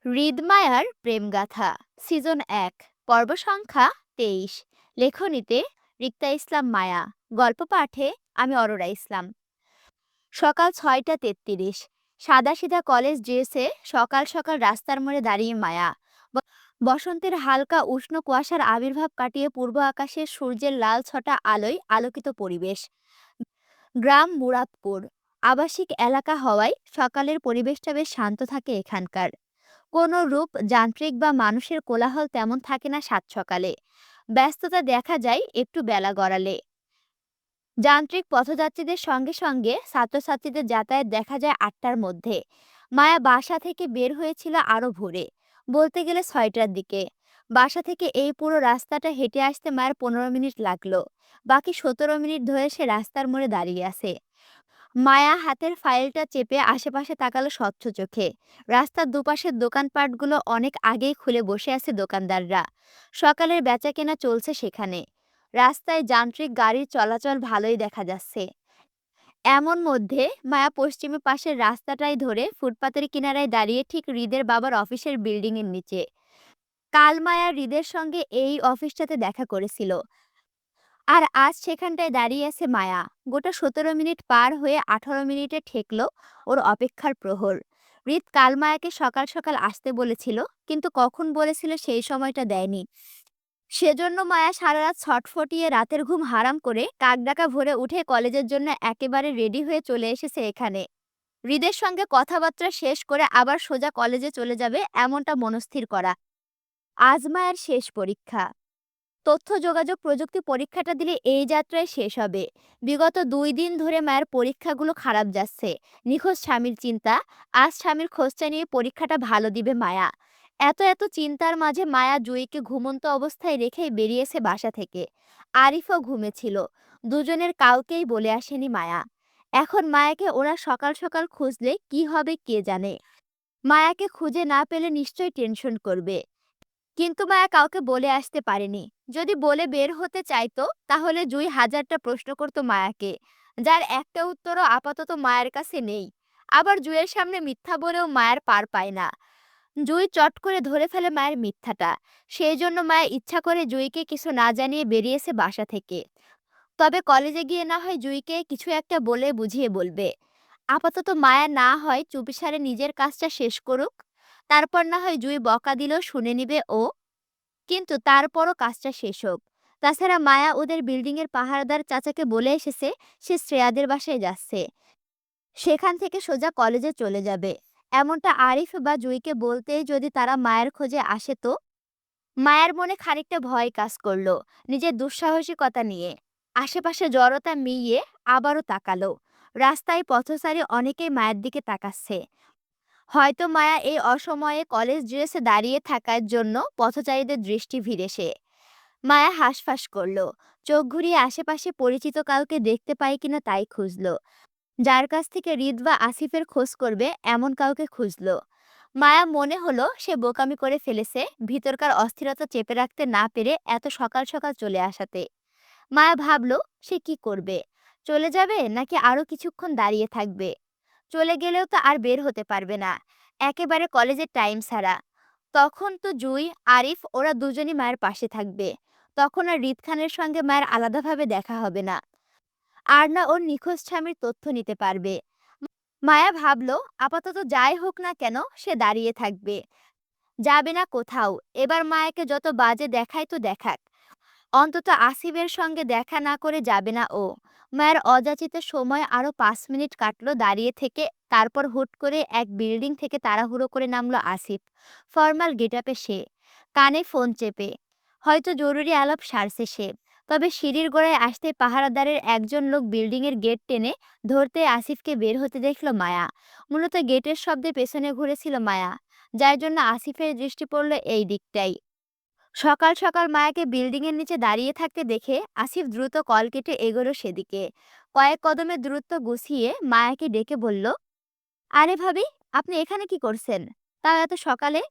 হৃদমায়ার প্রেমগাথা season ১ পর্ব সংখ্যা ২৩। লেখনীতে রিক্তা ইসলাম মায়া। গল্প পাঠে আমি অরোরা ইসলাম। সকাল ৬টা ৩৩। সাদাসিধা কলেজ ড্রেসে সকাল সকাল রাস্তার মোড়ে দাঁড়িয়ে মায়া। বসন্তের হালকা উষ্ণ কুয়াশার আবির্ভাব কাটিয়ে পূর্ব আকাশে সূর্যের লাল ছটা আলোয় আলোকিত পরিবেশ। গ্রাম মুরাদপুর, আবাসিক এলাকা হওয়ায় সকালের পরিবেশটা বেশ শান্ত থাকে এখানকার। কোনো রূপ যান্ত্রিক বা মানুষের কোলাহল তেমন থাকে না সাত সকালে। ব্যস্ততা দেখা যায় একটু বেলা গড়ালে। যান্ত্রিক পথযাত্রীদের সঙ্গে সঙ্গে ছাত্রছাত্রীদের যাতায়াত দেখা যায় ৮টার মধ্যে। মায়া বাসা থেকে বের হয়েছিল আরো ভোরে, বলতে গেলে ৬টার দিকে। বাসা থেকে এই পুরো রাস্তাটা হেঁটে আসতে মায়ের ১৫ মিনিট লাগলো। বাকি ১৭ মিনিট ধরে সে রাস্তার মোড়ে দাঁড়িয়ে আছে। মায়া হাতের ফাইলটা চেপে আশেপাশে তাকালো স্বচ্ছ চোখে। রাস্তার দুপাশের দোকানপাটগুলো অনেক আগেই খুলে বসে আছে দোকানদাররা। সকালের বেচাকেনা চলছে সেখানে। রাস্তায় যান্ত্রিক গাড়ির চলাচল ভালোই দেখা যাচ্ছে। এমন মধ্যে মায়া পশ্চিমে পাশের রাস্তাটাই ধরে ফুটপাতের কিনারায় দাঁড়িয়ে ঠিক হৃদের বাবার অফিসের বিল্ডিং এর নিচে। কাল মায়া হৃদের সঙ্গে এই অফিসটাতে দেখা করেছিল, আর আজ সেখানটায় দাঁড়িয়ে আছে মায়া। গোটা ১৭ মিনিট পার হয়ে ১৮ মিনিটে ঠেকল ওর অপেক্ষার প্রহর। হৃদ কাল মায়াকে সকাল সকাল আসতে বলেছিল, কিন্তু কখন বলেছিল সেই সময়টা দেয়নি। সেজন্য মায়া সারা রাত ছটফটিয়ে রাতের ঘুম হারাম করে কাকডাকা ভোরে উঠে কলেজের জন্য একেবারে রেডি হয়ে চলে এসেছে এখানে। হৃদের সঙ্গে কথাবার্তা শেষ করে আবার সোজা কলেজে চলে যাবে এমনটা মনস্থির করা। আজ মায়ের শেষ পরীক্ষা। তথ্য যোগাযোগ প্রযুক্তি পরীক্ষাটা দিলে এই যাত্রায় শেষ হবে। বিগত ২ দিন ধরে মায়ের পরীক্ষাগুলো খারাপ যাচ্ছে। নিখোঁজ স্বামীর চিন্তা। আজ স্বামীর খোঁজটা নিয়ে পরীক্ষাটা ভালো দিবে মায়া। এত এত চিন্তার মাঝে মায়া জুঁইকে ঘুমন্ত অবস্থায় রেখেই বেরিয়েছে বাসা থেকে। আরিফও ঘুমেছিল। দুজনের কাউকেই বলে আসেনি মায়া। এখন মায়াকে ওরা সকাল সকাল খুঁজলে কি হবে কে জানে। মায়াকে খুঁজে না পেলে নিশ্চয়ই টেনশন করবে। কিন্তু মায়া কাউকে বলে আসতে পারেনি। যদি বলে বের হতে চাইতো তাহলে জুই হাজারটা প্রশ্ন করতো মায়াকে, যার একটা উত্তরও আপাতত মায়ের কাছে নেই। আবার জুইয়ের সামনে মিথ্যা বলেও মায়ের পার পায় না। জুই চট করে ধরে ফেলে মায়ের মিথ্যাটা। সেই জন্য মায়া ইচ্ছা করে জুইকে কিছু না জানিয়ে বেরিয়েছে বাসা থেকে। তবে কলেজে গিয়ে না হয় জুইকে কিছু একটা বলে বুঝিয়ে বলবে। আপাতত মায়া না হয় চুপিসারে নিজের কাজটা শেষ করুক। তারপর না হয় জুই বকা দিলেও শুনে নিবে ও। কিন্তু তারপরও কাজটা শেষ হোক। তাছাড়া মায়া ওদের বিল্ডিংয়ের পাহারাদার চাচাকে বলে এসেছে সে শ্রেয়াদের বাসায় যাচ্ছে। সেখান থেকে সোজা কলেজে চলে যাবে। এমনটা আরিফ বা জুইকে বলতেই যদি তারা মায়ের খোঁজে আসে তো। মায়ের মনে খানিকটা ভয় কাজ করলো নিজের দুঃসাহসিকতা নিয়ে। আশেপাশে জড়তা মিইয়ে আবারও তাকালো। রাস্তায় পথচারী অনেকেই মায়ের দিকে তাকাচ্ছে। হয়তো মায়া এই অসময়ে কলেজ ড্রেসে দাঁড়িয়ে থাকার জন্য পথচারীদের দৃষ্টি ভিড়ে সে। মায়া হাঁসফাঁস করলো। চোখ ঘুরিয়ে আশেপাশে পরিচিত কাউকে দেখতে পায় কিনা তাই খুঁজলো। যার কাছ থেকে হৃদ বা আসিফের খোঁজ করবে এমন কাউকে খুঁজলো। মায়া মনে হলো সে বোকামি করে ফেলেছে ভিতরকার অস্থিরতা চেপে রাখতে না পেরে এত সকাল সকাল চলে আসাতে। মায়া ভাবলো সে কি করবে, চলে যাবে নাকি আরো কিছুক্ষণ দাঁড়িয়ে থাকবে। চলে গেলেও তো আর বের হতে পারবে না, একেবারে কলেজের টাইম ছাড়া। তখন তো জুই, আরিফ ওরা দুজনই মায়ের পাশে থাকবে। তখন আর হৃদ খানের সঙ্গে মায়ের আলাদাভাবে দেখা হবে না। আর না ওর নিখোঁজ স্বামীর তথ্য নিতে পারবে। মায়া ভাবলো আপাতত যাই হোক না কেন সে দাঁড়িয়ে থাকবে, যাবে না কোথাও। এবার মায়াকে যত বাজে দেখায় তো দেখাক, অন্তত আসিফের সঙ্গে দেখা না করে যাবে না ও। মায়ের অযাচিত সময় আরো ৫ মিনিট কাটলো দাঁড়িয়ে থেকে। তারপর হুট করে এক বিল্ডিং থেকে তাড়াহুড়ো করে নামলো আসিফ। ফর্মাল গেটআপে সে, কানে ফোন চেপে। হয়তো জরুরি আলাপ সারছে সে। তবে সিঁড়ির গোড়ায় আসতে পাহারাদারের একজন লোক বিল্ডিং এর গেট টেনে ধরতে আসিফকে বের হতে দেখলো মায়া। মূলত গেটের শব্দে পেছনে ঘুরেছিল মায়া, যার জন্য আসিফের দৃষ্টি পড়ল এই দিকটাই। সকাল সকাল মায়াকে বিল্ডিং এর নিচে দাঁড়িয়ে থাকতে দেখে আসিফ দ্রুত কল কেটে এগোলো সেদিকে। কয়েক কদমে দূরত্ব গুছিয়ে মায়াকে ডেকে বলল, আরে ভাবি, আপনি এখানে কি করছেন, তাও এত সকালে?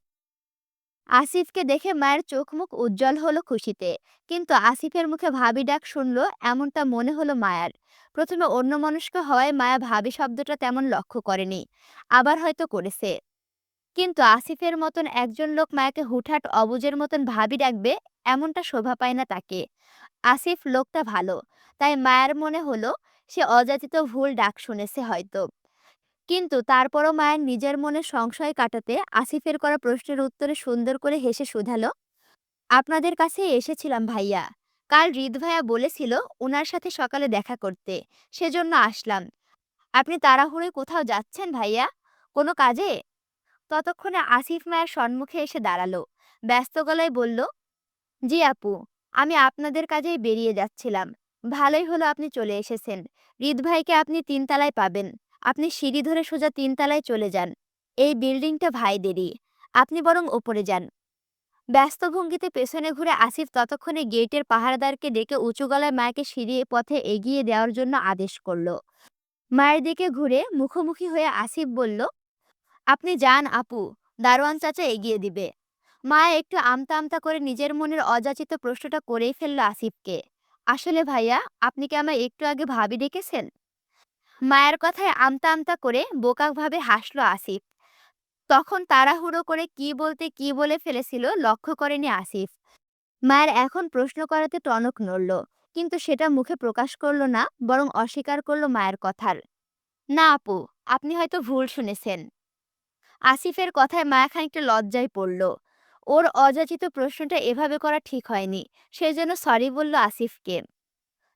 আসিফকে দেখে মায়ের চোখ মুখ উজ্জ্বল হলো খুশিতে। কিন্তু আসিফের মুখে ভাবি ডাক শুনলো এমনটা মনে হলো মায়ার। প্রথমে অন্যমনস্ক হওয়ায় মায়া ভাবি শব্দটা তেমন লক্ষ্য করেনি, আবার হয়তো করেছে। কিন্তু আসিফের মতন একজন লোক মায়াকে হুটহাট অবুঝের মতন ভাবি ডাকবে, এমনটা শোভা পায় না তাকে। আসিফ লোকটা ভালো, তাই মায়ের মনে হলো সে অযাচিত ভুল ডাক শুনেছে হয়তো। কিন্তু তারপরও মায়ের নিজের মনে সংশয় কাটাতে আসিফের করা প্রশ্নের উত্তরে সুন্দর করে হেসে শুধালো, আপনাদের কাছে এসেছিলাম ভাইয়া। কাল হৃদ ভাইয়া বলেছিল ওনার সাথে সকালে দেখা করতে, সেজন্য আসলাম। আপনি তাড়াহুড়োয় কোথাও যাচ্ছেন ভাইয়া? কোনো কাজে? ততক্ষণে আসিফ মায়ের সম্মুখে এসে দাঁড়ালো। ব্যস্ত গলায় বলল, জি আপু, আমি আপনাদের কাজেই বেরিয়ে যাচ্ছিলাম। ভালোই হলো আপনি চলে এসেছেন। হৃদ ভাইকে আপনি তিনতলায় পাবেন। আপনি সিঁড়ি ধরে সোজা তিনতলায় চলে যান। এই বিল্ডিংটা ভাইদেরই। আপনি বরং ওপরে যান। ব্যস্ত ভঙ্গিতে পেছনে ঘুরে আসিফ ততক্ষণে গেটের পাহারাদারকে ডেকে উঁচু গলায় মায়াকে সিঁড়ি পথে এগিয়ে দেওয়ার জন্য আদেশ করল। মায়ের দিকে ঘুরে মুখোমুখি হয়ে আসিফ বলল, আপনি যান আপু, দারোয়ান চাচা এগিয়ে দিবে। মায়া একটু আমতা আমতা করে নিজের মনের অযাচিত প্রশ্নটা করেই ফেলল আসিফকে, আসলে ভাইয়া, আপনি কি আমায় একটু আগে ভাবি ডেকেছেন? মায়ের কথায় আমতা আমতা করে বোকাভাবে হাসল আসিফ। তখন তাড়াহুড়ো করে কি বলতে কি বলে ফেলেছিল লক্ষ্য করেনি আসিফ। মায়ের এখন প্রশ্ন করাতে টনক নড়ল, কিন্তু সেটা মুখে প্রকাশ করলো না, বরং অস্বীকার করলো মায়ের কথার। না আপু, আপনি হয়তো ভুল শুনেছেন। আসিফের কথায় মায়া খানিকটা লজ্জায় পড়ল। ওর অযাচিত প্রশ্নটা এভাবে করা ঠিক হয়নি। সেজন্য সরি বলল আসিফকে।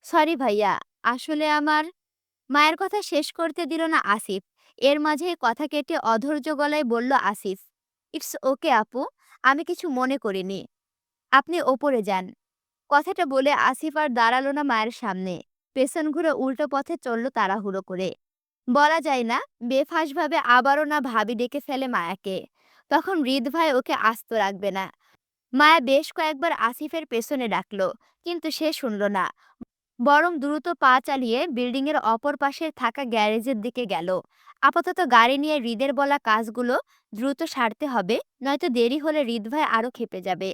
সরি ভাইয়া, আসলে আমার। মায়ের কথা শেষ করতে দিল না আসিফ। এর মাঝেই কথা কেটে অধৈর্য গলায় বলল আসিফ, ইটস ওকে আপু, আমি কিছু মনে করিনি। আপনি ওপরে যান। কথাটা বলে আসিফ আর দাঁড়ালো না মায়ের সামনে। পেছন ঘুরে উল্টো পথে চলল তাড়াহুড়ো করে। বলা যায় না, বেফাঁসভাবে আবারও না ভাবি ডেকে ফেলে মায়াকে। তখন হৃদ ভাই ওকে আস্ত রাখবে না। মায়া বেশ কয়েকবার আসিফের পেছনে ডাকলো, কিন্তু সে শুনল না, বরং দ্রুত পা চালিয়ে বিল্ডিং এর অপর পাশে থাকা গ্যারেজের দিকে গেল। আপাতত গাড়ি নিয়ে হৃদের বলা কাজগুলো দ্রুত সারতে হবে, নয়তো দেরি হলে হৃদ ভাই আরো ক্ষেপে যাবে।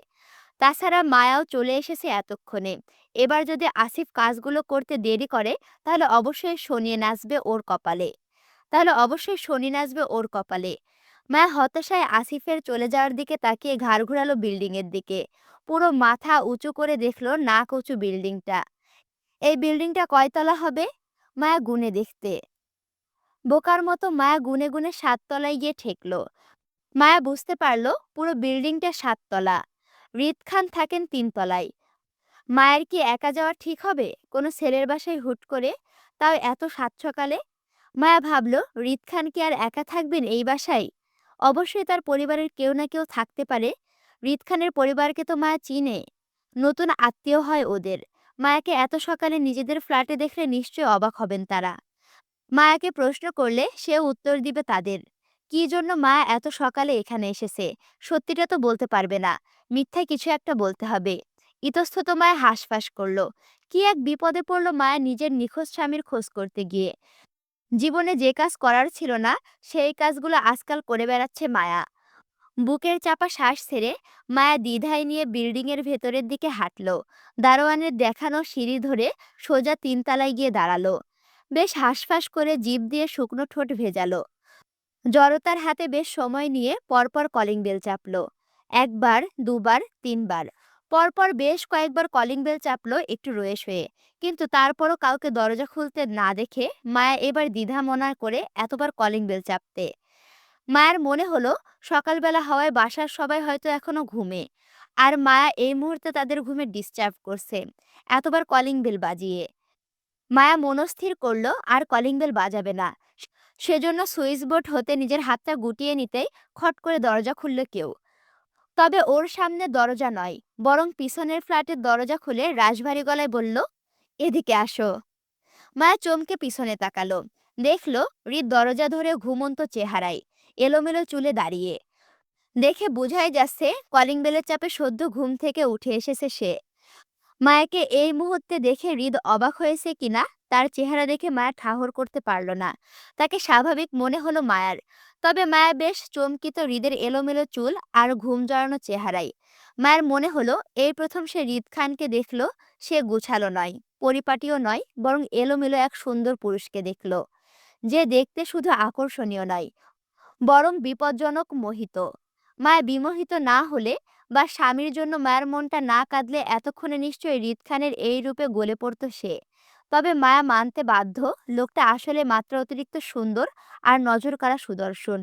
তাছাড়া মায়াও চলে এসেছে এতক্ষণে। এবার যদি আসিফ কাজগুলো করতে দেরি করে, তাহলে অবশ্যই শনি নাচবে ওর কপালে। মায়া হতাশায় আসিফের চলে যাওয়ার দিকে তাকিয়ে ঘাড় ঘুরালো বিল্ডিং এর দিকে। পুরো মাথা উঁচু করে দেখলো নাক উঁচু বিল্ডিংটা। এই বিল্ডিংটা কয়তলা হবে? মায়া গুনে দেখতে বোকার মতো মায়া গুনে গুনে ৭ তলায় গিয়ে ঠেকলো। মায়া বুঝতে পারলো পুরো বিল্ডিংটা ৭ তলা। হৃদ খান থাকেন ৩ তলায়। মায়ের কি একা যাওয়া ঠিক হবে কোনো ছেলের বাসায় হুট করে, তাও এত সাত সকালে? মায়া ভাবল, হৃদ খান কি আর একা থাকবেন এই বাসায়? অবশ্যই তার পরিবারের কেউ না কেউ থাকতে পারে। হৃদ খানের পরিবারকে তো মায়া চিনে, নতুন আত্মীয় হয় ওদের। মায়াকে এত সকালে নিজেদের ফ্ল্যাটে দেখলে নিশ্চয়ই অবাক হবেন তারা। মায়াকে প্রশ্ন করলে সেও উত্তর দিবে তাদের। কি জন্য মায়া এত সকালে এখানে এসেছে সত্যিটা তো বলতে পারবে না, মিথ্যা কিছু একটা বলতে হবে। ইতস্তত মায়া হাঁসফাঁস করলো। কি এক বিপদে পড়ল মায়া নিজের নিখোঁজ স্বামীর খোঁজ করতে গিয়ে। জীবনে যে কাজ করার ছিল না, সেই কাজগুলো আজকাল করে বেড়াচ্ছে মায়া। বুকের চাপা শ্বাস ছেড়ে মায়া দ্বিধায় নিয়ে বিল্ডিং এর ভেতরের দিকে হাঁটলো। দারোয়ানের দেখানো সিঁড়ি ধরে সোজা তিনতলায় গিয়ে দাঁড়ালো। বেশ হাঁসফাঁস করে জিভ দিয়ে শুকনো ঠোঁট ভেজালো। জড়তার হাতে বেশ সময় নিয়ে পরপর কলিং বেল চাপলো। একবার, দুবার, তিনবার। পরপর বেশ কয়েকবার কলিং বেল চাপলো একটু রয়ে শয়ে। কিন্তু তারপরও কাউকে দরজা খুলতে না দেখে মায়া এবার দ্বিধা মনা করে এতবার কলিং বেল চাপতে। মায়ের মনে হলো সকালবেলা হওয়ায় বাসার সবাই হয়তো এখনো ঘুমে, আর মায়া এই মুহূর্তে তাদের ঘুমে ডিস্টার্ব করছে এতবার কলিং বেল বাজিয়ে। মায়া মনস্থির করলো আর কলিং বেল বাজাবে না। সেজন্য সুইচ বোর্ড হতে নিজের হাতটা গুটিয়ে নিতেই খট করে দরজা খুলল কেউ। তবে ওর সামনে দরজা নয়, বরং পিছনের ফ্ল্যাটের দরজা খুলে রাশভারী গলায় বলল, এদিকে আসো। মায়া চমকে পিছনে তাকালো। দেখলো হৃদ দরজা ধরে ঘুমন্ত চেহারায়, এলোমেলো চুলে দাঁড়িয়ে। দেখে বোঝাই যাচ্ছে কলিং বেলের চাপে সদ্য ঘুম থেকে উঠে এসেছে সে। মায়াকে এই মুহূর্তে দেখে হৃদ অবাক হয়েছে কিনা তার চেহারা দেখে মায়া ঠাহর করতে পারল না। তাকে স্বাভাবিক মনে হলো মায়ার। তবে মায়া বেশ চমকিত হৃদের এলোমেলো চুল আর ঘুম জড়ানো চেহারায়। মায়ের মনে হলো এই প্রথম সে হৃদ খানকে দেখলো। সে গুছালো নয়, পরিপাটিও নয়, বরং এলোমেলো এক সুন্দর পুরুষকে দেখলো, যে দেখতে শুধু আকর্ষণীয় নয়, বরং বিপজ্জনক মোহিত। মায়া বিমোহিত না হলে বা স্বামীর জন্য মায়ের মনটা না কাঁদলে এতক্ষণে নিশ্চয়ই হৃদ খানের এই রূপে গলে পড়ত সে। তবে মায়া মানতে বাধ্য, লোকটা আসলে মাত্রা অতিরিক্ত সুন্দর আর নজর কাড়া সুদর্শন।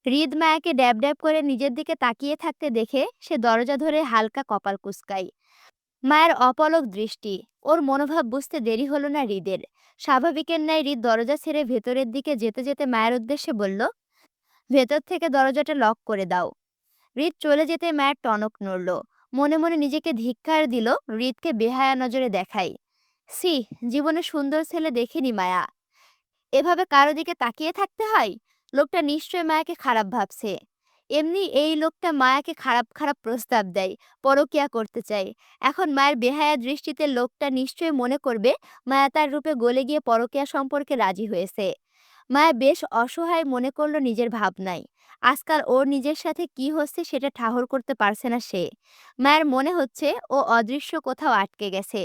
হৃদ মায়াকে ড্যাব ড্যাব করে নিজের দিকে তাকিয়ে থাকতে দেখে সে দরজা ধরে হালকা কপাল কুঁচকায়। মায়ের অপলক দৃষ্টি, ওর মনোভাব বুঝতে দেরি হলো না হৃদের। স্বাভাবিকের ন্যায় হৃদ দরজা ছেড়ে ভেতরের দিকে যেতে যেতে মায়ের উদ্দেশ্যে বলল, ভেতর থেকে দরজাটা লক করে দাও। হৃদ চলে যেতে মায়ের টনক নড়ল। মনে মনে নিজেকে ধিক্কার দিল হৃদকে বেহায়া নজরে দেখাই। সি, জীবনে সুন্দর ছেলে দেখিনি মায়া। এভাবে কারো দিকে তাকিয়ে থাকতে হয়? লোকটা নিশ্চয় মায়াকে খারাপ ভাবছে। এমনি এই লোকটা মায়াকে খারাপ খারাপ প্রস্তাব দেয়, পরকিয়া করতে চায়। এখন মায়ের বেহায়া দৃষ্টিতে লোকটা নিশ্চয় মনে করবে মায়া তার রূপে গলে গিয়ে পরকিয়া সম্পর্কে রাজি হয়েছে। মায়া বেশ অসহায় মনে করলো নিজের ভাবনায়। আজকাল ওর নিজের সাথে কি হচ্ছে সেটা ঠাহর করতে পারছে না সে। মায়ের মনে হচ্ছে ও অদৃশ্য কোথাও আটকে গেছে।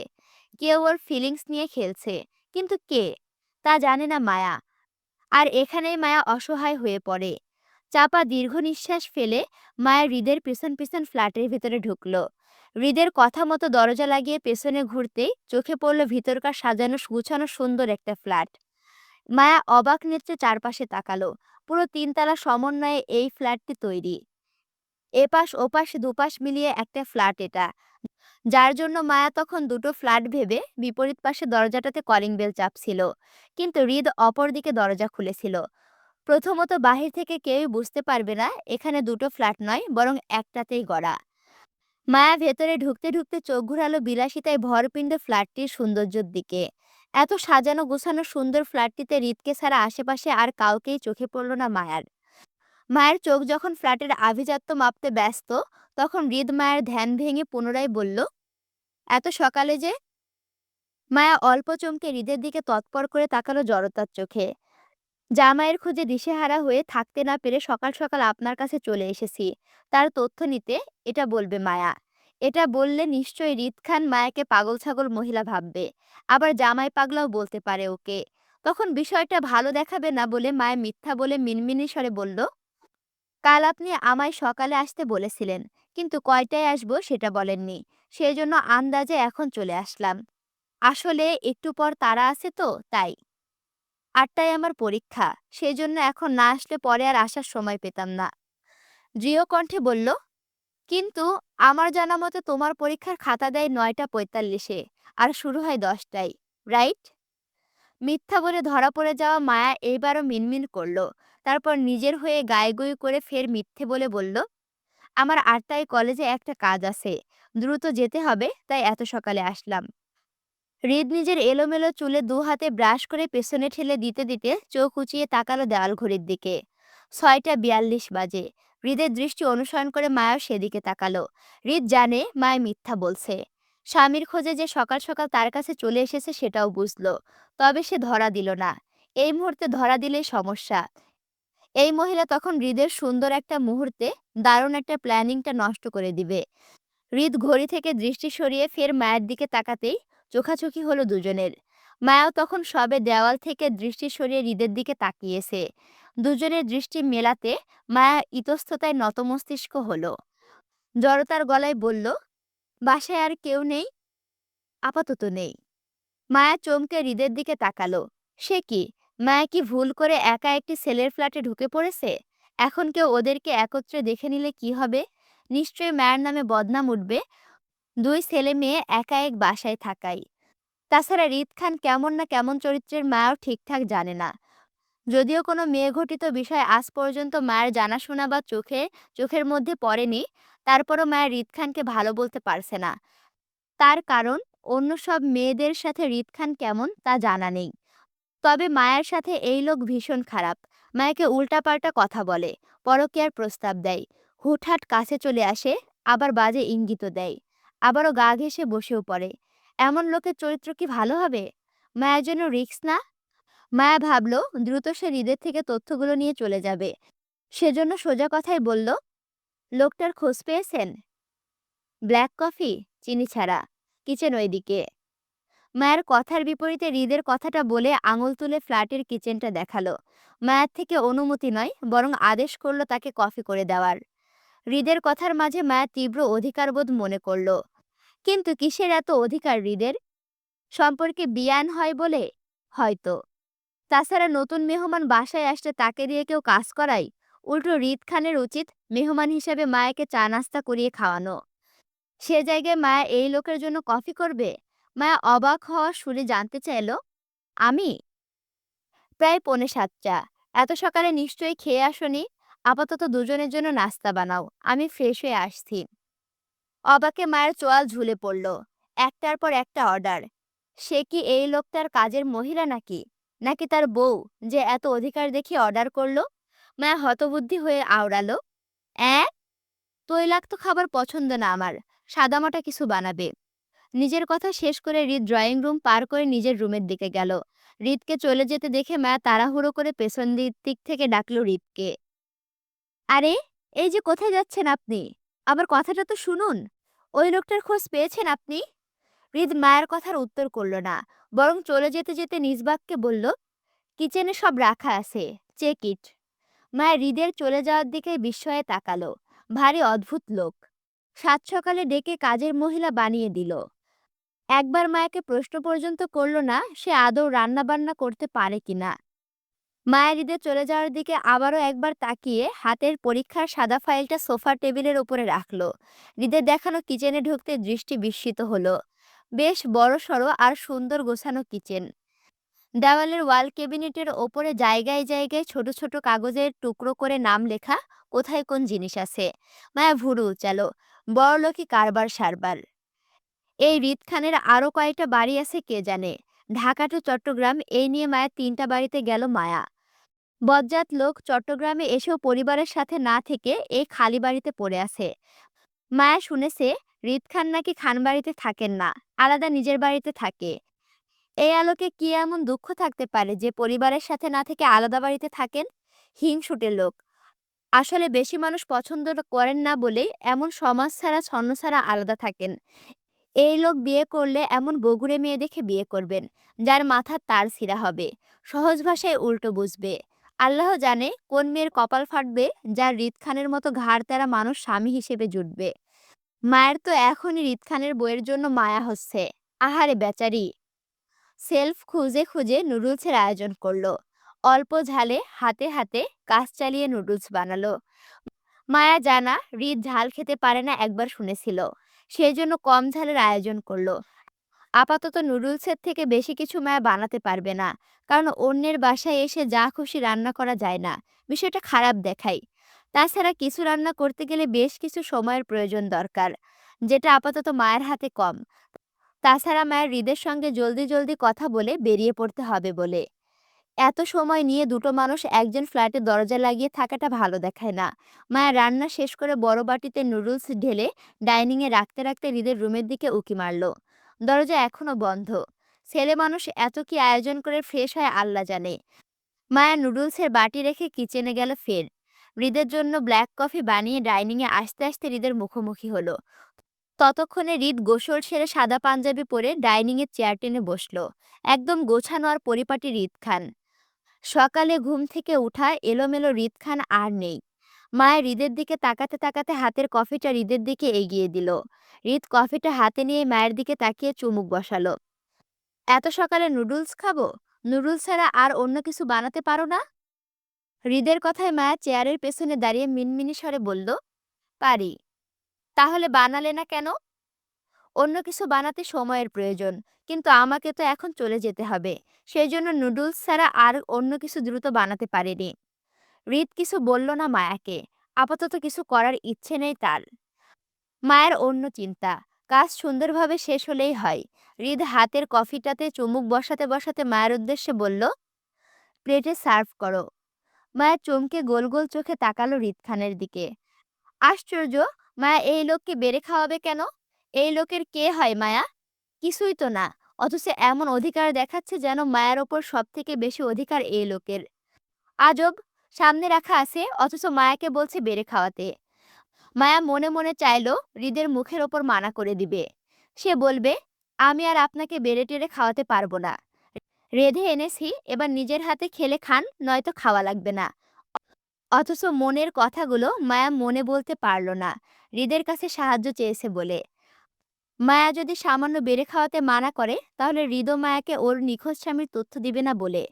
কেউ ওর ফিলিংস নিয়ে খেলছে, কিন্তু কে তা জানে না মায়া। আর এখানেই মায়া অসহায় হয়ে পড়ে। চাপা দীর্ঘ নিঃশ্বাস ফেলে মায়া হৃদের পিছন পিছন ফ্ল্যাটের ভিতরে ঢুকলো। হৃদের কথা মতো দরজা লাগিয়ে পেছনে ঘুরতেই চোখে পড়ল ভিতরকার সাজানো গুছানো সুন্দর একটা ফ্ল্যাট। মায়া অবাক নেত্রে চারপাশে তাকালো। পুরো ৩ তলা সমন্বয়ে এই ফ্ল্যাটটি তৈরি। এপাশ ওপাশ দুপাশ মিলিয়ে একটা ফ্ল্যাট এটা। যার জন্য মায়া তখন দুটো ফ্ল্যাট ভেবে বিপরীত পাশে দরজাটাতে কলিং বেল চাপছিল। কিন্তু হৃদ অপরদিকে দরজা খুলেছিল। প্রথমত বাহির থেকে কেউই বুঝতে পারবে না এখানে দুটো ফ্ল্যাট নয়, বরং একটাতেই গড়া। মায়া ভেতরে ঢুকতে ঢুকতে চোখ ঘুরালো বিলাসিতায় ভরপিণ্ড ফ্ল্যাটটির সৌন্দর্যের দিকে। এত সাজানো গোছানো সুন্দর ফ্ল্যাটটিতে হৃদকে ছাড়া আশেপাশে আর কাউকেই চোখে পড়ল না মায়ার। মায়ের চোখ যখন ফ্ল্যাটের আভিজাত্য মাপতে ব্যস্ত, তখন হৃদ মায়ের ধ্যান ভেঙে পুনরায় বলল, এত সকালে যে? মায়া অল্প চমকে হৃদের দিকে তৎপর করে তাকালো জড়তার চোখে। জামাইয়ের খোঁজে দিশেহারা হয়ে থাকতে না পেরে সকাল সকাল আপনার কাছে চলে এসেছি তার তথ্য নিতে। এটা বলবে মায়া। এটা বললে নিশ্চয়ই হৃদ খান মায়াকে পাগল ছাগল মহিলা ভাববে। আবার জামাই পাগলাও বলতে পারে ওকে। তখন বিষয়টা ভালো দেখাবে না বলে মায়া মিথ্যা বলে মিনমিনি স্বরে বলল, কাল আপনি আমায় সকালে আসতে বলেছিলেন, কিন্তু কয়টায় আসবো সেটা বলেননি। সেই জন্য আন্দাজে এখন চলে আসলাম। আসলে একটু পর তারা আছে তো তাই। ৮টায় আমার পরীক্ষা, সেজন্য এখন না আসলে পরে আর আসার সময় পেতাম না। দৃঢ় কণ্ঠে বলল, কিন্তু আমার জানা মতে তোমার পরীক্ষার খাতা দেয় ৯টা ৪৫-এ, আর শুরু হয় ১০টায়, রাইট? মিথ্যা বলে ধরা পড়ে যাওয়া মায়া এইবারও মিনমিন করল। তারপর নিজের হয়ে গাইগুই করে ফের মিথ্যে বলে বলল, আমার ৮টায় কলেজে একটা কাজ আছে, দ্রুত যেতে হবে, তাই এত সকালে আসলাম। হৃদ নিজের এলোমেলো চুলে দু হাতে ব্রাশ করে পেছনে ঠেলে দিতে দিতে চোখ উঁচিয়ে তাকালো দেওয়াল ঘড়ির দিকে। ৬টা ৪২ বাজে। হৃদের দৃষ্টি অনুসরণ করে মায়াও সেদিকে তাকালো। হৃদ জানে মায় মিথ্যা বলছে। স্বামীর খোঁজে যে সকাল সকাল তার কাছে চলে এসেছে সেটাও বুঝলো। তবে সে ধরা দিল না। এই মুহূর্তে ধরা দিলেই সমস্যা। এই মহিলা তখন হৃদের সুন্দর একটা মুহূর্তে দারুণ একটা প্ল্যানিংটা নষ্ট করে দিবে। হৃদ ঘড়ি থেকে দৃষ্টি সরিয়ে ফের মায়ের দিকে তাকাতেই চোখাচোখি হলো দুজনের। মায়াও তখন সবে দেওয়াল থেকে দৃষ্টি সরিয়ে হৃদের দিকে তাকিয়েছে। দুজনের দৃষ্টি মেলাতে মায়া ইতস্ততায় নতমস্তিষ্ক হলো। জড়তার গলায় বলল, বাসায় আর কেউ নেই? আপাতত নেই। মায়া চমকে হৃদের দিকে তাকালো। সে কি? মায়া কি ভুল করে একা একটি ছেলের ফ্ল্যাটে ঢুকে পড়েছে? এখন কেউ ওদেরকে একত্রে দেখে নিলে কি হবে? নিশ্চয়ই মায়ের নামে বদনাম উঠবে। দুই ছেলে মেয়ে একা এক বাসায় থাকাই। তাছাড়া হৃদ খান কেমন না কেমন চরিত্রের মায়াও ঠিকঠাক জানে না। যদিও কোনো মেয়ে ঘটিত বিষয় আজ পর্যন্ত মায়ের জানাশোনা বা চোখের মধ্যে পড়েনি, তারপরও মায়া হৃদ খানকে ভালো বলতে পারছে না। তার কারণ, অন্য সব মেয়েদের সাথে হৃদ খান কেমন তা জানা নেই। তবে মায়ের সাথে এই লোক ভীষণ খারাপ। মায়াকে উল্টাপাল্টা কথা বলে, পরকীয়ার প্রস্তাব দেয়, হুটহাট কাছে চলে আসে, আবার বাজে ইঙ্গিতও দেয়, আবারও গা ঘেঁষে বসেও পড়ে। এমন লোকের চরিত্র কি ভালো হবে? মায়ের জন্য রিস্ক না? মায়া ভাবল দ্রুত সে হৃদের থেকে তথ্যগুলো নিয়ে চলে যাবে। সেজন্য সোজা কথাই বলল, লোকটার খোঁজ পেয়েছেন? ব্ল্যাক কফি, চিনি ছাড়া, কিচেন ওইদিকে। মায়ের কথার বিপরীতে হৃদের কথাটা বলে আঙুল তুলে ফ্ল্যাটের কিচেনটা দেখালো। মায়ের থেকে অনুমতি নয়, বরং আদেশ করলো তাকে কফি করে দেওয়ার। হৃদের কথার মাঝে মায়া তীব্র অধিকারবোধ মনে করল। কিন্তু কিসের এত অধিকার হৃদের? সম্পর্কে বিয়ান হয় বলে? হয়তো। তাছাড়া নতুন মেহমান বাসায় আসলে তাকে দিয়ে কেউ কাজ করায়? উল্টো হৃদ খানের উচিত মেহমান হিসেবে মায়াকে চা নাস্তা করিয়ে খাওয়ানো। সে জায়গায় মায়া এই লোকের জন্য কফি করবে? মায়া অবাক হওয়া সুরে জানতে চাইল, আমি? প্রায় পৌনে ৭টা। এত সকালে নিশ্চয়ই খেয়ে আসনি। আপাতত দুজনের জন্য নাস্তা বানাও, আমি ফ্রেশ হয়ে আসছি। অবাকে মায়ের চোয়াল ঝুলে পড়ল। একটার পর একটা অর্ডার। সে কি এই লোকটার কাজের মহিলা নাকি? নাকি তার বউ, যে এত অধিকার দেখিয়ে অর্ডার করলো? মায়া হতবুদ্ধি হয়ে আওড়ালো, অ্যাঁ? তৈলাক্ত খাবার পছন্দ না আমার। সাদামাটা কিছু বানাবে। নিজের কথা শেষ করে হৃদ ড্রয়িং রুম পার করে নিজের রুমের দিকে গেল। হৃদকে চলে যেতে দেখে মায়া তাড়াহুড়ো করে পেছন দিক থেকে ডাকলো হৃদকে। আরে, এই যে কোথায় যাচ্ছেন আপনি? আমার কথাটা তো শুনুন। ওই লোকটার খোঁজ পেয়েছেন আপনি? হৃদ মায়ের কথার উত্তর করল না, বরং চলে যেতে যেতে নিজ বাক্যে বলল, কিচেনে সব রাখা আছে, চেক ইট। মায়া হৃদের চলে যাওয়ার দিকে বিস্ময়ে তাকালো। ভারী অদ্ভুত লোক। সাত সকালে ডেকে কাজের মহিলা বানিয়ে দিল। একবার মায়াকে প্রশ্ন পর্যন্ত করল না সে আদৌ রান্না বান্না করতে পারে কিনা। মায়া হৃদের চলে যাওয়ার দিকে আবারও একবার তাকিয়ে হাতের পরীক্ষার সাদা ফাইলটা সোফার টেবিলের উপরে রাখলো। হৃদের দেখানো কিচেনে ঢুকতে দৃষ্টি বিস্মিত হলো। বেশ বড়সড় আর সুন্দর গোছানো কিচেন। দেওয়ালের ওয়াল ক্যাবিনেটের ওপরে জায়গায় জায়গায় ছোট ছোট কাগজের টুকরো করে নাম লেখা, কোথায় কোন জিনিস আছে। মায়া ভুরু উচালো। বড়লোকি কারবার সারবার। এই হৃদ খানের আরো কয়েকটা বাড়ি আছে কে জানে। ঢাকা টু চট্টগ্রাম এই নিয়ে মায়া ৩টা বাড়িতে গেল মায়া। বজ্জাত লোক চট্টগ্রামে এসেও পরিবারের সাথে না থেকে এই খালি বাড়িতে পড়ে আছে। মায়া শুনেছে হৃদ খান নাকি খানবাড়িতে থাকেন না, আলাদা নিজের বাড়িতে থাকে। এই আলোকে কি এমন দুঃখ থাকতে পারে যে পরিবারের সাথে না থেকে আলাদা বাড়িতে থাকেন? হিংসুটে লোক। আসলে বেশি মানুষ পছন্দ করেন না বলে এমন সমাজ ছাড়া ছন্ন ছাড়া আলাদা থাকেন। এই লোক বিয়ে করলে এমন বগুড়ে মেয়ে দেখে বিয়ে করবেন, যার মাথার তার ছিঁড়া হবে। সহজ ভাষায় উল্টো বুঝবে। আল্লাহ জানে কোন মেয়ের কপাল ফাটবে, যার হৃদ খানের মতো ঘাড় তেরা মানুষ স্বামী হিসেবে জুটবে। মায়ের তো এখনই হৃদ খানের বইয়ের জন্য মায়া হচ্ছে। আহারে বেচারি। সেলফ খুঁজে খুঁজে নুডলসের আয়োজন করলো। অল্প ঝালে হাতে হাতে কাজ চালিয়ে নুডলস বানালো। মায়া জানা হৃদ ঝাল খেতে পারে না একবার শুনেছিল। সেই জন্য কম ঝালের আয়োজন করলো। আপাতত নুডলসের থেকে বেশি কিছু মায়া বানাতে পারবে না, কারণ অন্যের বাসায় এসে যা খুশি রান্না করা যায় না। বিষয়টা খারাপ দেখায়। তাছাড়া কিছু রান্না করতে গেলে বেশ কিছু সময়ের প্রয়োজন দরকার, যেটা আপাতত মায়ের হাতে কম। তাছাড়া মায়ের হৃদের সঙ্গে জলদি জলদি কথা বলে বেরিয়ে পড়তে হবে বলে। এত সময় নিয়ে দুটো মানুষ একজন ফ্ল্যাটে দরজা লাগিয়ে থাকাটা ভালো দেখায় না। মায়া রান্না শেষ করে বড় বাটিতে নুডলস ঢেলে ডাইনিংয়ে রাখতে রাখতে হৃদের রুমের দিকে উকি মারল। দরজা এখনো বন্ধ। ছেলে মানুষ এত কি আয়োজন করে ফ্রেশ হয় আল্লাহ জানে। মায়া নুডলসের বাটি রেখে কিচেনে গেল ফের। হৃদের জন্য ব্ল্যাক কফি বানিয়ে ডাইনিংয়ে আসতে আসতে হৃদের মুখোমুখি হলো। ততক্ষণে হৃদ গোসল সেরে সাদা পাঞ্জাবি পরে ডাইনিংয়ে চেয়ার টেনে বসলো। একদম গোছানো আর পরিপাটি হৃদ খান। সকালে ঘুম থেকে উঠা এলোমেলো হৃদ খান আর নেই। মায়ের হৃদের দিকে তাকাতে তাকাতে হাতের কফিটা হৃদের দিকে এগিয়ে দিল। হৃদ কফিটা হাতে নিয়ে মায়ের দিকে তাকিয়ে চুমুক বসালো। এত সকালে নুডলস খাবো? নুডলস ছাড়া আর অন্য কিছু বানাতে পারো না? হৃদের কথায় মায়া চেয়ারের পেছনে দাঁড়িয়ে মিনমিনি স্বরে বলল, পারি। তাহলে বানালে না কেন? অন্য কিছু বানাতে সময়ের প্রয়োজন, কিন্তু আমাকে তো এখন চলে যেতে হবে। সেই জন্য নুডলস ছাড়া আর অন্য কিছু দ্রুত বানাতে পারিনি। হৃদ কিছু বলল না মায়াকে। আপাতত কিছু করার ইচ্ছে নেই তার। মায়ের অন্য চিন্তা, কাজ সুন্দরভাবে শেষ হলেই হয়। হৃদ হাতের কফিটাতে চুমুক বসাতে বসাতে মায়ের উদ্দেশ্যে বলল, প্লেটে সার্ভ করো। মায়া চমকে গোল গোল চোখে তাকালো হৃদ খানের দিকে। আশ্চর্য, মায়া এই লোককে বেড়ে খাওয়াবে কেন? এই লোকের কে হয় মায়া? কিছুই তো না। অথচ এমন অধিকার দেখাচ্ছে যেন মায়ের ওপর সব থেকে বেশি অধিকার এই লোকের। আজব, সামনে রাখা আছে অথচ মায়াকে বলছে বেড়ে খাওয়াতে। মায়া মনে মনে চাইলো হৃদের মুখের ওপর মানা করে দিবে। সে বলবে, আমি আর আপনাকে বেড়ে টেড়ে খাওয়াতে পারবো না। রেঁধে এনেছি, এবার নিজের হাতে খেলে খান, নয়তো খাওয়া লাগবে না। অথচ মনের কথাগুলো মায়া মনে বলতে পারল না, হৃদের কাছে সাহায্য চেয়েছে বলে। মায়া যদি সামান্য বেড়ে খাওয়াতে মানা করে, তাহলে হৃদও মায়াকে ওর নিখোঁজ স্বামীর তথ্য দিবে না বলে।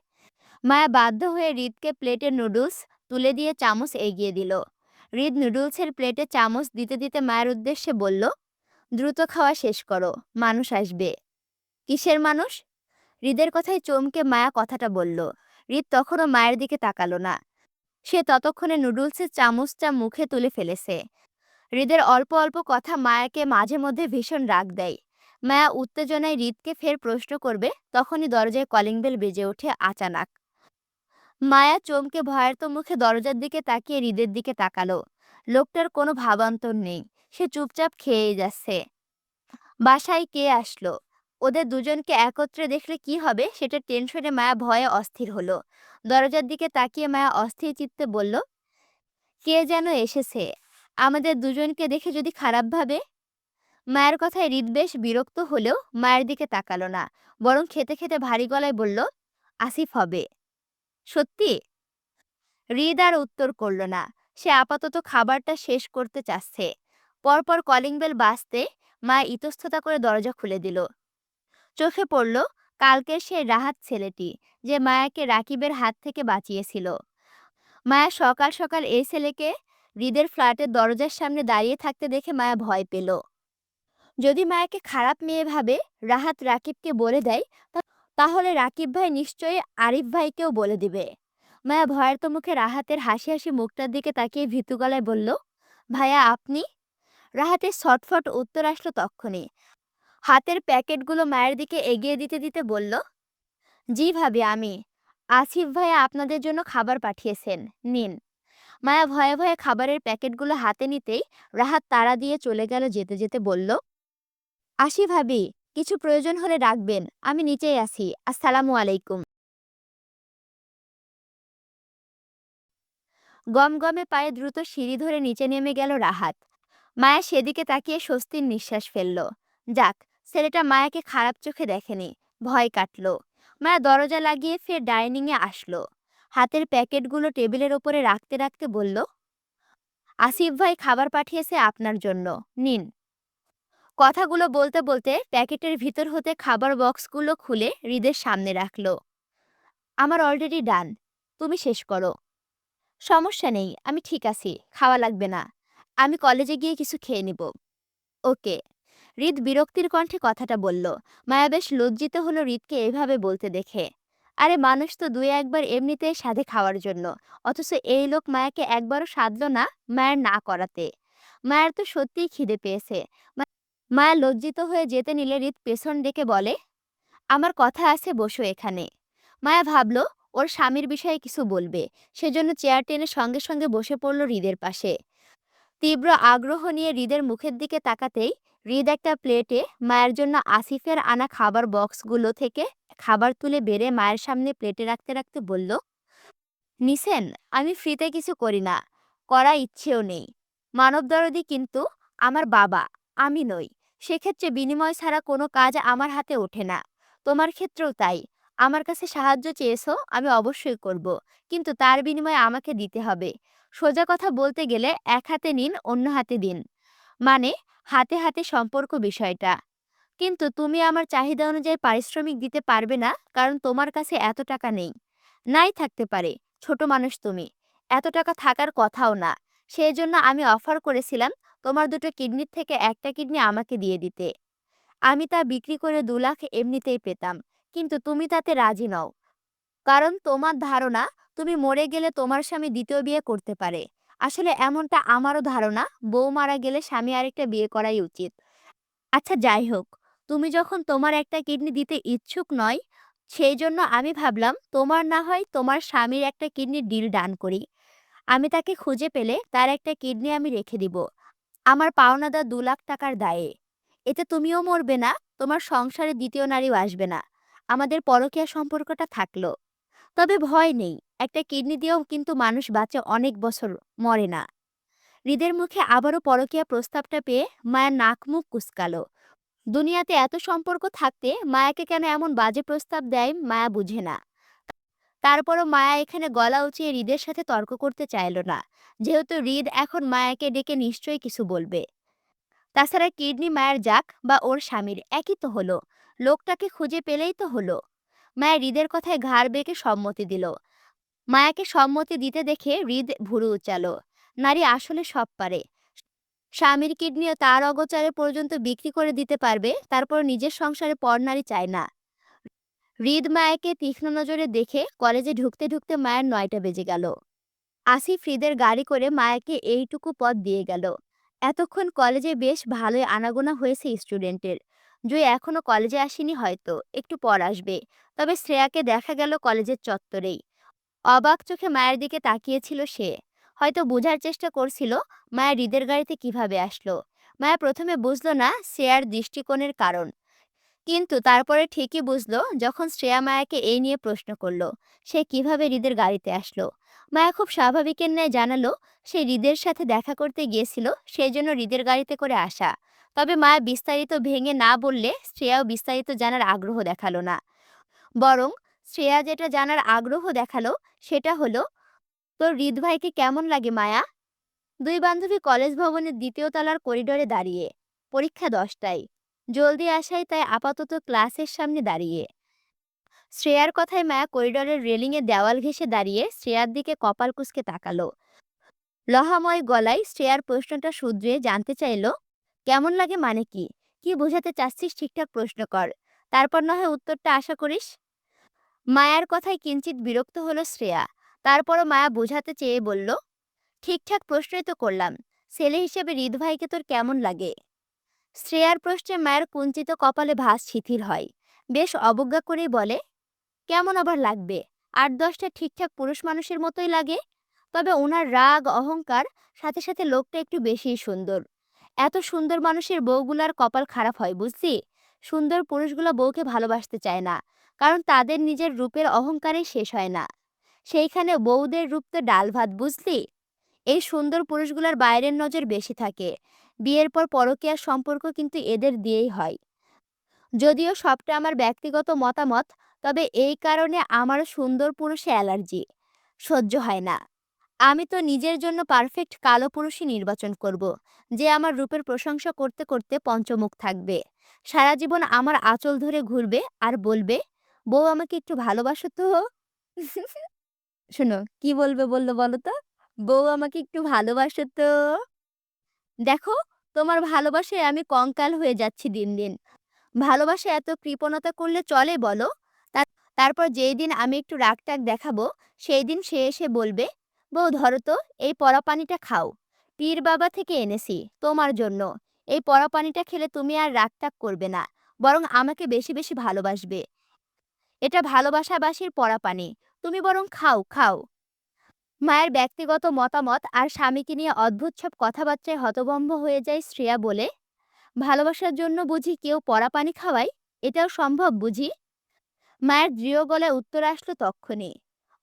মায়া বাধ্য হয়ে হৃদকে প্লেটে নুডলস তুলে দিয়ে চামচ এগিয়ে দিল। হৃদ নুডলসের প্লেটে চামচ দিতে দিতে মায়ের উদ্দেশ্যে বলল, দ্রুত খাওয়া শেষ করো, মানুষ আসবে। কিসের মানুষ? হৃদের কথায় চমকে মায়া কথাটা বলল। হৃদ তখনও মায়ের দিকে তাকালো না। সে ততক্ষণে নুডলসের চামচটা মুখে তুলে ফেলেছে। হৃদের অল্প অল্প কথা মায়াকে মাঝে মধ্যে ভীষণ রাগ দেয়। মায়া উত্তেজনায় হৃদকে ফের প্রশ্ন করবে, তখনই দরজায় কলিং বেল বেজে ওঠে আচানাক। মায়া চমকে ভয়ার্ত মুখে দরজার দিকে তাকিয়ে হৃদের দিকে তাকালো। লোকটার কোনো ভাবান্তর নেই, সে চুপচাপ খেয়েই যাচ্ছে। বাসায় কে আসলো? ওদের দুজনকে একত্রে দেখলে কি হবে সেটা টেনশনে মায়া ভয়ে অস্থির হলো। দরজার দিকে তাকিয়ে মায়া অস্থির চিত্তে বলল, কে যেন এসেছে, আমাদের দুজনকে দেখে যদি খারাপ ভাবে। মায়ের কথায় হৃদ বেশ বিরক্ত হলেও মায়ের দিকে তাকালো না, বরং খেতে খেতে ভারী গলায় বলল, আসিফ হবে। সত্যি? হৃদ আর উত্তর করল না। সে আপাতত খাবারটা শেষ করতে চাচ্ছে। পরপর কলিং বেল বাজতে মা ইতস্ততা করে দরজা খুলে দিল। চোখে পড়ল কালকের সেই রাহাত ছেলেটি, যে মায়াকে রাকিবের হাত থেকে বাঁচিয়েছিল। মায়া সকাল সকাল এই ছেলেকে হৃদের ফ্ল্যাটের দরজার সামনে দাঁড়িয়ে থাকতে দেখে মায়া ভয় পেল। যদি মায়াকে খারাপ মেয়ে ভাবে রাহাত রাকিবকে বলে দেয়, তাহলে রাকিব ভাই নিশ্চয়ই আরিফ ভাইকেও বলে দিবে। মায়া ভয়ার্ত মুখে রাহাতের হাসি হাসি মুখটার দিকে তাকিয়ে ভীতু গলায় বলল, ভাইয়া আপনি? রাহাতের ছটফট উত্তর আসলো তক্ষুনি। হাতের প্যাকেটগুলো মায়ের দিকে এগিয়ে দিতে দিতে বলল, জি ভাবি আমি। আসিফ ভাইয়া আপনাদের জন্য খাবার পাঠিয়েছেন, নিন। মায়া ভয়ে ভয়ে খাবারের প্যাকেটগুলো হাতে নিতেই রাহাত তাড়া দিয়ে চলে গেল। যেতে যেতে বলল, আসি ভাবি, কিছু প্রয়োজন হলে ডাকবেন, আমি নিচেই আছি, আসসালামু আলাইকুম। গমগমে পায়ে দ্রুত সিঁড়ি ধরে নিচে নেমে গেল রাহাত। মায়া সেদিকে তাকিয়ে স্বস্তির নিঃশ্বাস ফেলল। যাক, ছেলেটা মায়াকে খারাপ চোখে দেখেনি, ভয় কাটল। মায়া দরজা লাগিয়ে ফের ডাইনিংয়ে আসলো। হাতের প্যাকেটগুলো টেবিলের ওপরে রাখতে রাখতে বলল, আসিফ ভাই খাবার পাঠিয়েছে আপনার জন্য, নিন। কথাগুলো বলতে বলতে প্যাকেটের ভিতর হতে খাবার বক্সগুলো খুলে হৃদের সামনে রাখল। আমার অলরেডি ডান, তুমি শেষ করো। সমস্যা নেই, আমি ঠিক আছি, খাওয়া লাগবে না। আমি কলেজে গিয়ে কিছু খেয়ে নিব। ওকে। হৃদ বিরক্তির কণ্ঠে কথাটা বলল। মায়া বেশ লজ্জিত হলো হৃদকে এভাবে বলতে দেখে। আরে মানুষ তো দুই একবার এমনিতেই সাধে খাওয়ার জন্য, অথচ এই লোক মায়াকে একবারও সাধল না মায়ের না করাতে। মায়ের তো সত্যিই খিদে পেয়েছে। মায়া লজ্জিত হয়ে যেতে নিলে হৃদ পেছন ডেকে বলে, আমার কথা আছে, বসো এখানে। মায়া ভাবল ওর স্বামীর বিষয়ে কিছু বলবে, সেজন্য চেয়ার টেনে সঙ্গে সঙ্গে বসে পড়ল হৃদের পাশে। তীব্র আগ্রহ নিয়ে হৃদের মুখের দিকে তাকাতেই হৃদ একটা প্লেটে মায়ের জন্য আসিফের আনা খাবার বক্সগুলো থেকে খাবার তুলে বেড়ে মায়ের সামনে প্লেটে রাখতে রাখতে বলল, নিছেন, আমি ফ্রিতে কিছু করি না, করা ইচ্ছেও নেই। মানবদরদি কিন্তু আমার বাবা, আমি নই। সেক্ষেত্রে বিনিময় ছাড়া কোনো কাজ আমার হাতে ওঠে না। তোমার ক্ষেত্রেও তাই। আমার কাছে সাহায্য চেয়েছো, আমি অবশ্যই করব, কিন্তু তার বিনিময়ে আমাকে দিতে হবে। সোজা কথা বলতে গেলে এক হাতে নিন, অন্য হাতে দিন, মানে হাতে হাতে সম্পর্ক বিষয়টা। কিন্তু তুমি আমার চাহিদা অনুযায়ী পারিশ্রমিক দিতে পারবে না, কারণ তোমার কাছে এত টাকা নেই। নাই থাকতে পারে, ছোট মানুষ তুমি, এত টাকা থাকার কথাও না। সেই জন্য আমি অফার করেছিলাম তোমার দুটো কিডনির থেকে একটা কিডনি আমাকে দিয়ে দিতে। আমি তা বিক্রি করে 2 লাখ এমনিতেই পেতাম, কিন্তু তুমি তাতে রাজি নও। কারণ তোমার ধারণা তুমি মরে গেলে তোমার স্বামী দ্বিতীয় বিয়ে করতে পারে। আসলে এমনটা আমারও ধারণা, বউ মারা গেলে স্বামী আরেকটা বিয়ে করাই উচিত। আচ্ছা যাই হোক, তুমি যখন তোমার একটা কিডনি দিতে ইচ্ছুক নয়, সেই জন্য আমি ভাবলাম তোমার না হয় তোমার স্বামীর একটা কিডনির ডিল ডান করি। আমি তাকে খুঁজে পেলে তার একটা কিডনি আমি রেখে দিব আমার পাওনাদার 2 লাখ টাকার দায়ে। এতে তুমিও মরবে না, তোমার সংসারে দ্বিতীয় নারীও আসবে না। আমাদের পরকীয়া সম্পর্কটা থাকলো। তবে ভয় নেই, একটা কিডনি দিয়েও কিন্তু মানুষ বাঁচে অনেক বছর, মরে না। হৃদের মুখে আবারও পরকীয়া প্রস্তাবটা পেয়ে মায়ের নাক মুখ কুঁচকালো। দুনিয়াতে এত সম্পর্ক থাকতে মায়াকে কেন এমন বাজে প্রস্তাব দেয় মায়া বুঝে না। তারপরও মায়া এখানে গলা উঁচিয়ে হৃদের সাথে তর্ক করতে চাইল না, যেহেতু হৃদ এখন মায়াকে ডেকে নিশ্চয়ই কিছু বলবে। তাছাড়া কিডনি মায়ের যাক বা ওর স্বামীর একই তো হলো, লোকটাকে খুঁজে পেলেই তো হলো। মায়া হৃদের কথায় ঘাড় বেঁকে সম্মতি দিল। মায়াকে সম্মতি দিতে দেখে হৃদ ভুরু উচালো। নারী আসলে সব পারে। স্বামীর কিডনিও তার অগোচরে পর্যন্ত বিক্রি করে দিতে পারবে, তারপর নিজের সংসারে পর নারী চায় না। হৃদ মায়াকে তীক্ষ্ণ নজরে দেখে কলেজে ঢুকতে ঢুকতে মায়ের ৯টা বেজে গেল। আসিফ হৃদের গাড়ি করে মায়াকে এইটুকু পথ দিয়ে গেল। এতক্ষণ কলেজে বেশ ভালোই আনাগোনা হয়েছে স্টুডেন্টের। জয় এখনো কলেজে আসেনি, হয়তো একটু পর আসবে। তবে শ্রেয়াকে দেখা গেল কলেজের চত্বরেই। অবাক চোখে মায়ের দিকে তাকিয়েছিল সে। হয়তো বোঝার চেষ্টা করছিল মায়া হৃদের গাড়িতে কিভাবে আসলো। মায়া প্রথমে বুঝলো না শ্রেয়ার দৃষ্টিকোণের কারণ, কিন্তু তারপরে ঠিকই বুঝলো যখন শ্রেয়া মায়াকে এই নিয়ে প্রশ্ন করলো সে কিভাবে হৃদের গাড়িতে আসলো। মায়া খুব স্বাভাবিকের ন্যায় জানালো সে হৃদের সাথে দেখা করতে গিয়েছিল, সেই জন্য হৃদের গাড়িতে করে আসা। তবে মায়া বিস্তারিত ভেঙে না বললে শ্রেয়াও বিস্তারিত জানার আগ্রহ দেখালো না। বরং শ্রেয়া যেটা জানার আগ্রহ দেখালো সেটা হলো, তোর হৃদ ভাইকে কেমন লাগে মায়া? দুই বান্ধবী কলেজ ভবনের ২য় তলার করিডোরে দাঁড়িয়ে। পরীক্ষা ১০টায়। জলদি আসায় তাই আপাতত ক্লাসের সামনে দাঁড়িয়ে। শ্রেয়ার কথায় মায়া করিডোরের রেলিংয়ে দেওয়াল ঘেঁষে দাঁড়িয়ে শ্রেয়ার দিকে কপাল কুঁচকে তাকালো। লহাময় গলায় শ্রেয়ার প্রশ্নটা শুধরিয়ে জানতে চাইল, কেমন লাগে মানে কি? কি বোঝাতে চাচ্ছিস ঠিকঠাক প্রশ্ন কর, তারপর না হয় উত্তরটা আশা করিস। মায়ার কথায় কিঞ্চিত বিরক্ত হলো শ্রেয়া। তারপরও মায়া বোঝাতে চেয়ে বলল, ঠিকঠাক প্রশ্নই তো করলাম। ছেলে হিসেবে হৃদ ভাইকে তোর কেমন লাগে? শ্রেয়ার প্রশ্নে মায়ের কুঞ্চিত কপালে ভাঁজ শিথিল হয়। বেশ অবজ্ঞা করেই বলে, কেমন আবার লাগবে? ৮-১০টা ঠিকঠাক পুরুষ মানুষের মতোই লাগে। তবে ওনার রাগ অহংকার, সাথে সাথে লোকটা একটু বেশিই সুন্দর। এত সুন্দর মানুষের বউগুলার কপাল খারাপ হয় বুঝলি। সুন্দর পুরুষগুলো বউকে ভালোবাসতে চায় না, কারণ তাদের নিজের রূপের অহংকারেই শেষ হয় না। সেইখানে বউদের রূপ তো ডাল ভাত বুঝলি। এই সুন্দর পুরুষগুলোর বাইরের নজর বেশি থাকে। বিয়ের পর পরকীয়ার সম্পর্ক কিন্তু এদের দিয়েই হয়। যদিও সবটা আমার ব্যক্তিগত মতামত, তবে এই কারণে আমারও সুন্দর পুরুষে অ্যালার্জি, সহ্য হয় না। আমি তো নিজের জন্য পারফেক্ট কালো পুরুষই নির্বাচন করব, যে আমার রূপের প্রশংসা করতে করতে পঞ্চমুখ থাকবে। সারা জীবন আমার আঁচল ধরে ঘুরবে আর বলবে, বউ আমাকে একটু ভালোবাসো তো। শোনো কি বলবে, বললো বলো তো। বউ আমাকে একটু ভালোবাসো তো। দেখো, তোমার ভালোবাসায় আমি কঙ্কাল হয়ে যাচ্ছি দিন দিন। ভালোবাসা এত কৃপণতা করলে চলে বলো? তার তারপর যেই দিন আমি একটু রাগটাগ দেখাবো, সেই দিন সে এসে বলবে, বউ ধরো তো, এই পরা পানিটা খাও। পীর বাবা থেকে এনেছি তোমার জন্য। এই পরা পানিটা খেলে তুমি আর রাগটাগ করবে না, বরং আমাকে বেশি বেশি ভালোবাসবে। এটা ভালোবাসাবাসীর পরা পানি। তুমি বরং খাও খাও। মায়ের ব্যক্তিগত মতামত আর স্বামীকে নিয়ে অদ্ভুত সব কথাবার্তায় হতভম্ব হয়ে যায় শ্রেয়া বলে, ভালোবাসার জন্য বুঝি কেউ পরা পানি খাওয়ায়? এটাও সম্ভব বুঝি? মায়ের দৃঢ় গলায় উত্তর আসলো তক্ষুনি,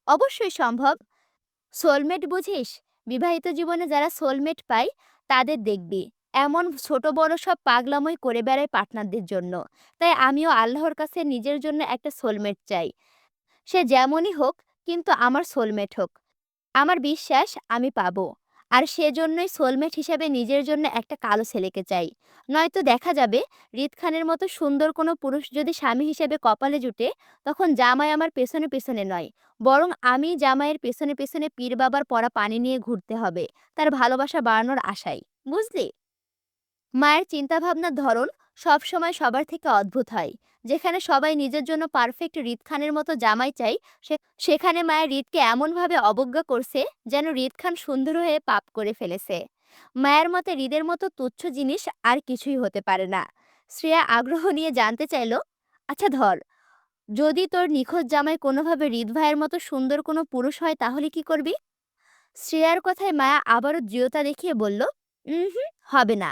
অবশ্যই সম্ভব। সোলমেট বুঝিস? বিবাহিত জীবনে যারা সোলমেট পায় তাদের দেখবি এমন ছোট বড় সব পাগলামোই করে বেড়ায় পার্টনারদের জন্য। তাই আমিও আল্লাহর কাছে নিজের জন্য একটা সোলমেট চাই। সে যেমনই হোক, কিন্তু আমার সোলমেট হোক। আমার বিশ্বাস আমি পাবো। আর সেজন্যই সোলমেট হিসেবে নিজের জন্য একটা কালো ছেলেকে চাই। নয়তো দেখা যাবে হৃদ খানের মতো সুন্দর কোনো পুরুষ যদি স্বামী হিসেবে কপালে জুটে, তখন জামাই আমার পেছনে পেছনে নয়, বরং আমি জামাইয়ের পেছনে পেছনে পীর বাবার পরা পানি নিয়ে ঘুরতে হবে, তার ভালোবাসা বাড়ানোর আশায়। বুঝলি? মায়ের চিন্তাভাবনার ধরন সবসময় সবার থেকে অদ্ভুত হয়। যেখানে সবাই নিজের জন্য পারফেক্ট হৃদ খানের মতো জামাই চাই, সেখানে মায়ের হৃদকে এমনভাবে অবজ্ঞা করছে যেন হৃদ খান সুন্দর হয়ে পাপ করে ফেলেছে। মায়ের মতে হৃদের মতো তুচ্ছ জিনিস আর কিছুই হতে পারে না। শ্রেয়া আগ্রহ নিয়ে জানতে চাইল, আচ্ছা ধর, যদি তোর নিখোঁজ জামাই কোনোভাবে হৃদ ভাইয়ের মতো সুন্দর কোনো পুরুষ হয় তাহলে কি করবি? শ্রেয়ার কথায় মায়া আবারও দৃঢ়তা দেখিয়ে বলল, হবে না।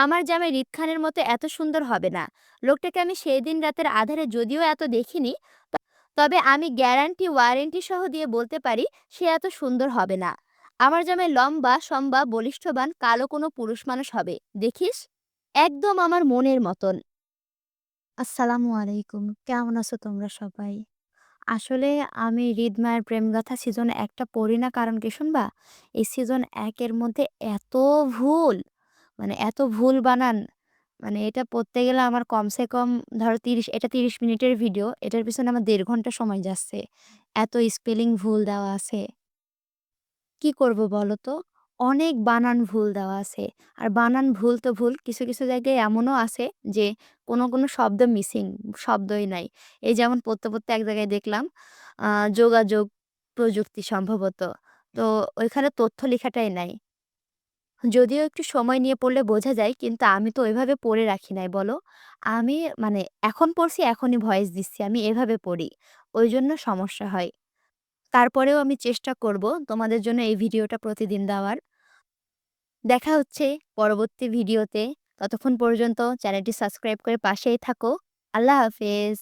আমার জামাই হৃদ খানের মতো এত সুন্দর হবে না। লোকটাকে আমি সেই দিন রাতের আধারে যদিও এত দেখিনি, তবে আমি গ্যারান্টি ওয়ারেন্টি সহ দিয়ে বলতে পারি সে এত সুন্দর হবে না। আমার জামাই লম্বা সম্বা বলিষ্ঠবান কালো কোনো পুরুষ মানুষ হবে, দেখিস, একদম আমার মনের মতন। আসসালামু আলাইকুম। কেমন আছো তোমরা সবাই? আসলে আমি 'হৃদমায়ার প্রেমগাথা' সিজন ১ টা পড়ি না কারণ কি শুনবা? এই সিজন ১ এর মধ্যে এত ভুল, মানে এত ভুল বানান, মানে এটা পড়তে গেলে আমার কমসে কম ধরো ৩০ মিনিটের ভিডিও। এটার পেছনে আমার ১.৫ ঘন্টা সময় যাচ্ছে। এত স্পেলিং ভুল দেওয়া আছে। কি করব বলো তো? অনেক বানান ভুল দেওয়া আছে। আর বানান ভুল তো ভুল, কিছু জায়গায় এমনও আছে যে কোনো শব্দ মিসিং, শব্দই নাই। এই যেমন পড়তে এক জায়গায় দেখলাম আ যোগাযোগ প্রযুক্তি সম্ভবত। তো ওইখানে তথ্য লেখাটাই নাই। যদিও একটু সময় নিয়ে পড়লে বোঝা যায়, কিন্তু আমি তো ওইভাবে পড়ে রাখি নাই বলো। আমি মানে এখন পড়ছি, এখনই ভয়েস দিচ্ছি। আমি এভাবে পড়ি। ওইজন্য সমস্যা হয়। তারপরেও আমি চেষ্টা করব তোমাদের জন্য এই ভিডিওটা প্রতিদিন দেওয়ার। দেখা হচ্ছে পরবর্তী ভিডিওতে। ততক্ষণ পর্যন্ত চ্যানেলটি সাবস্ক্রাইব করে পাশেই থাকো। আল্লাহ হাফেজ।